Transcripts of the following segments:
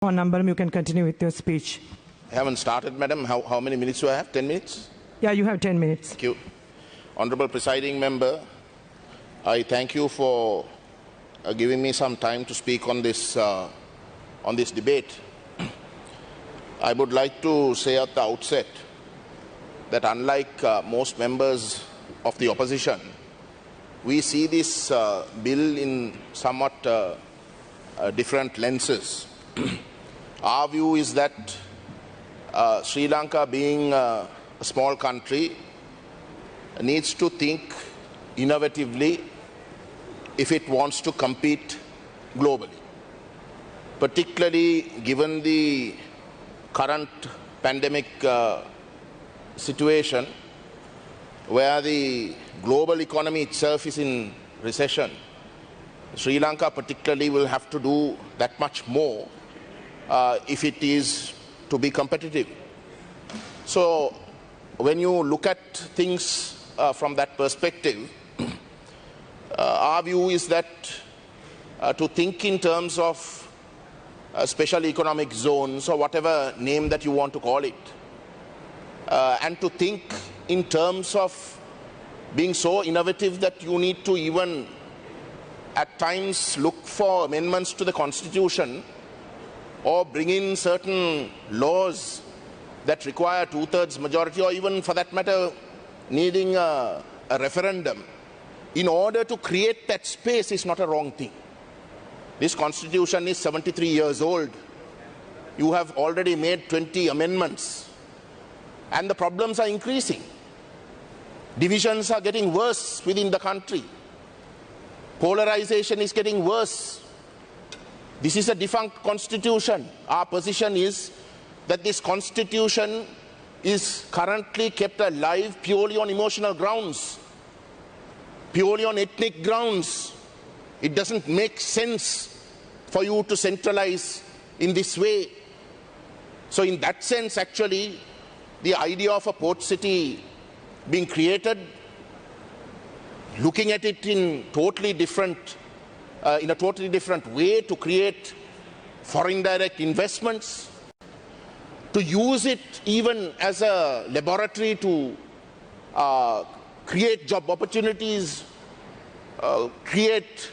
Nambaram, you can continue with your speech. I haven't started, madam. How many minutes do I have? 10 minutes? Yeah, you have 10 minutes. Thank you. Honorable Presiding Member, I thank you for giving me some time to speak on this debate. I would like to say at the outset that unlike most members of the opposition, we see this bill in somewhat different lenses. Our view is that Sri Lanka, being a small country, needs to think innovatively if it wants to compete globally, particularly given the current pandemic situation where the global economy itself is in recession. Sri Lanka particularly will have to do that much more if it is to be competitive. So when you look at things from that perspective, our view is that to think in terms of special economic zones or whatever name that you want to call it, and to think in terms of being so innovative that you need to even at times look for amendments to the Constitution or bring in certain laws that require two-thirds majority, or even for that matter needing a referendum in order to create that space is not a wrong thing. This Constitution is 73 years old. You have already made 20 amendments and the problems are increasing. Divisions are getting worse within the country. Polarization is getting worse. This is a defunct constitution. Our position is that this constitution is currently kept alive purely on emotional grounds, purely on ethnic grounds. It doesn't make sense for you to centralize in this way. So in that sense, actually, the idea of a port city being created, looking at it in a totally different way to create foreign direct investments, to use it even as a laboratory to create job opportunities, create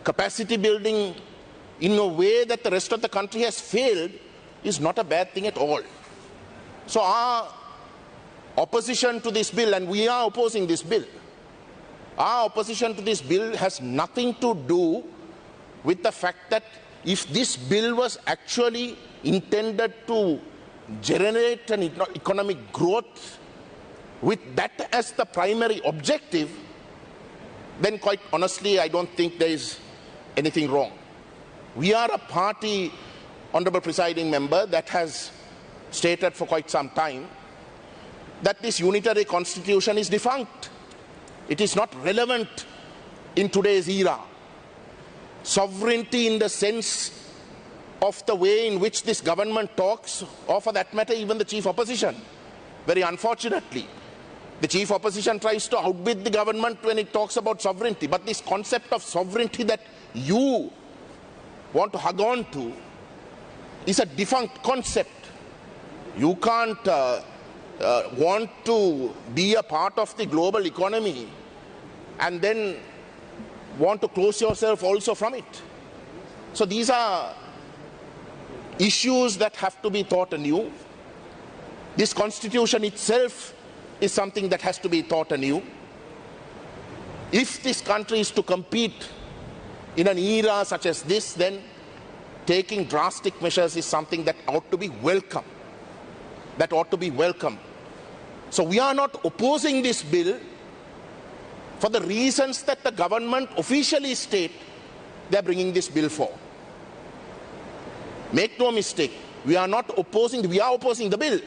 capacity building in a way that the rest of the country has failed, is not a bad thing at all. So our opposition to this bill, and we are opposing this bill, our opposition to this bill has nothing to do with the fact that if this bill was actually intended to generate an economic growth with that as the primary objective, then quite honestly, I don't think there is anything wrong. We are a party, Honorable Presiding Member, that has stated for quite some time that this unitary constitution is defunct. It is not relevant in today's era. Sovereignty in the sense of the way in which this government talks, or for that matter even the chief opposition, very unfortunately, the chief opposition tries to outbid the government when it talks about sovereignty. But this concept of sovereignty that you want to hug on to is a defunct concept. You can't want to be a part of the global economy and then want to close yourself also from it. So these are issues that have to be thought anew. This constitution itself is something that has to be thought anew. If this country is to compete in an era such as this, then taking drastic measures is something that ought to be welcome. That ought to be welcome. So we are not opposing this bill for the reasons that the government officially state they are bringing this bill for. Make no mistake, we are opposing the bill,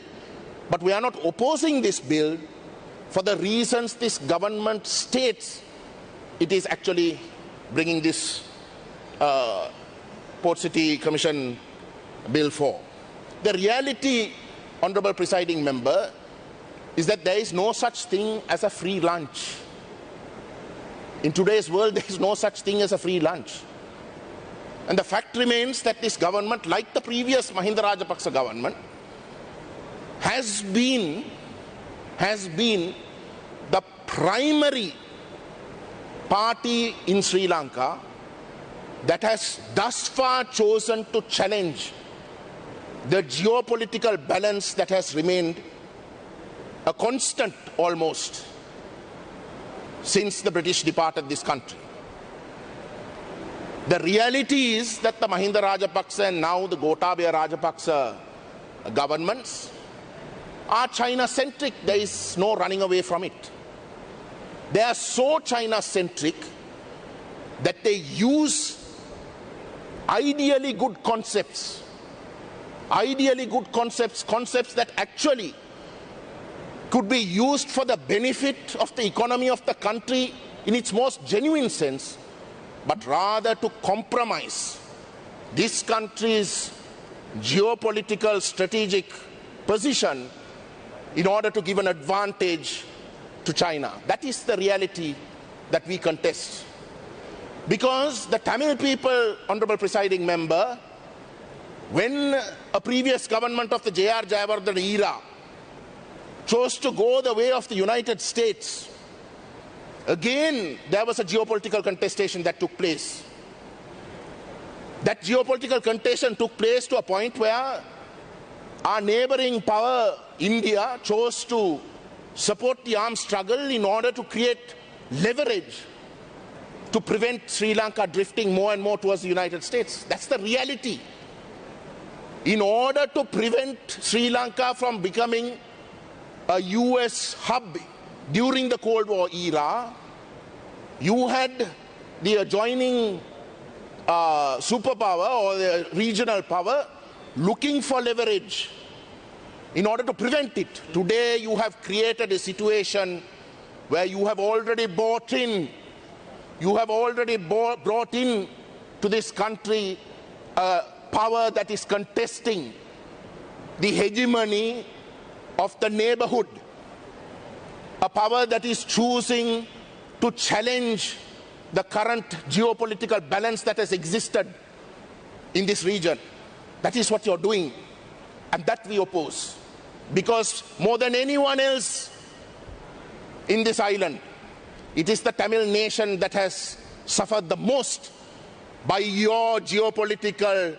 but we are not opposing this bill for the reasons this government states it is actually bringing this Port City Commission bill for. The reality, Honorable Presiding Member, is that there is no such thing as a free lunch. In today's world, there is no such thing as a free lunch. And the fact remains that this government, like the previous Mahinda Rajapaksa government, has been the primary party in Sri Lanka that has thus far chosen to challenge the geopolitical balance that has remained a constant almost since the British departed this country. The reality is that the Mahinda Rajapaksa and now the Gotabaya Rajapaksa governments are China-centric. There is no running away from it. They are so China-centric that they use ideally good concepts, concepts that actually could be used for the benefit of the economy of the country in its most genuine sense, but rather to compromise this country's geopolitical strategic position in order to give an advantage to China. That is the reality that we contest. Because the Tamil people, Honorable Presiding Member, when a previous government of the J.R. Jayawardena era chose to go the way of the United States, again there was a geopolitical contestation that took place. That geopolitical contestation took place to a point where our neighboring power, India, chose to support the armed struggle in order to create leverage to prevent Sri Lanka drifting more and more towards the United States. That's the reality. In order to prevent Sri Lanka from becoming a US hub during the Cold War era, you had the adjoining superpower or the regional power looking for leverage in order to prevent it. Today you have created a situation where you have already brought in to this country a power that is contesting the hegemony of the neighborhood, a power that is choosing to challenge the current geopolitical balance that has existed in this region. That is what you're doing, and that we oppose. Because more than anyone else in this island, it is the Tamil nation that has suffered the most by your geopolitical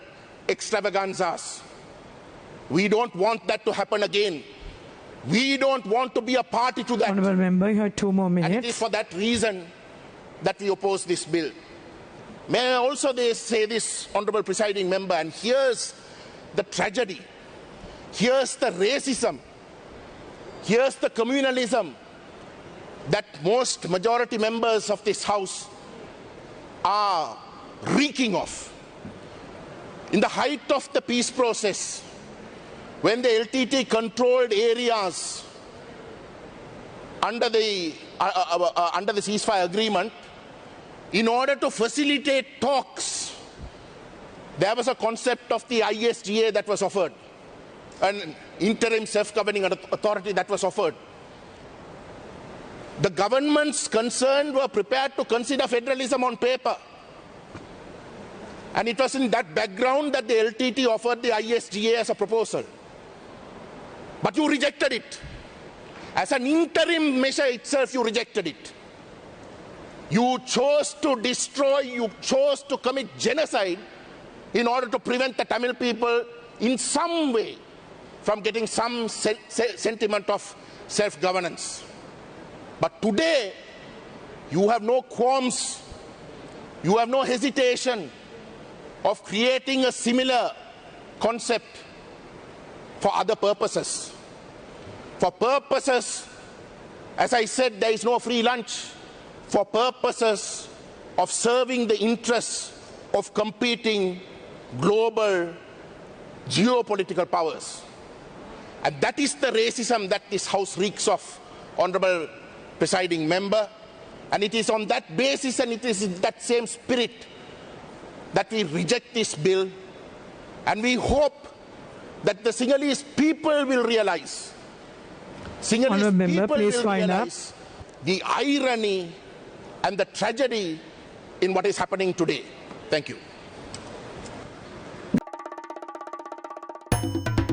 extravaganzas. We don't want that to happen again. We don't want to be a party to that. Honourable Member, you have 2 more minutes. And it is for that reason that we oppose this bill. May I also say this, Honourable Presiding Member, and here's the tragedy. Here's the racism. Here's the communalism that most majority members of this House are reeking of. In the height of the peace process, when the LTT controlled areas under the ceasefire agreement, in order to facilitate talks, there was a concept of the ISGA that was offered, an interim self-governing authority that was offered. The governments concerned were prepared to consider federalism on paper. And it was in that background that the LTT offered the ISGA as a proposal. But you rejected it. As an interim measure itself, you rejected it. You chose to destroy, you chose to commit genocide in order to prevent the Tamil people in some way from getting some sentiment of self-governance. But today, you have no qualms, you have no hesitation of creating a similar concept for other purposes. For purposes, as I said, there is no free lunch. For purposes of serving the interests of competing global geopolitical powers. And that is the racism that this House reeks of, Honourable Presiding Member. And it is on that basis and it is in that same spirit that we reject this bill. And we hope that the Sinhalese people will realize, the irony and the tragedy in what is happening today. Thank you. Thank you.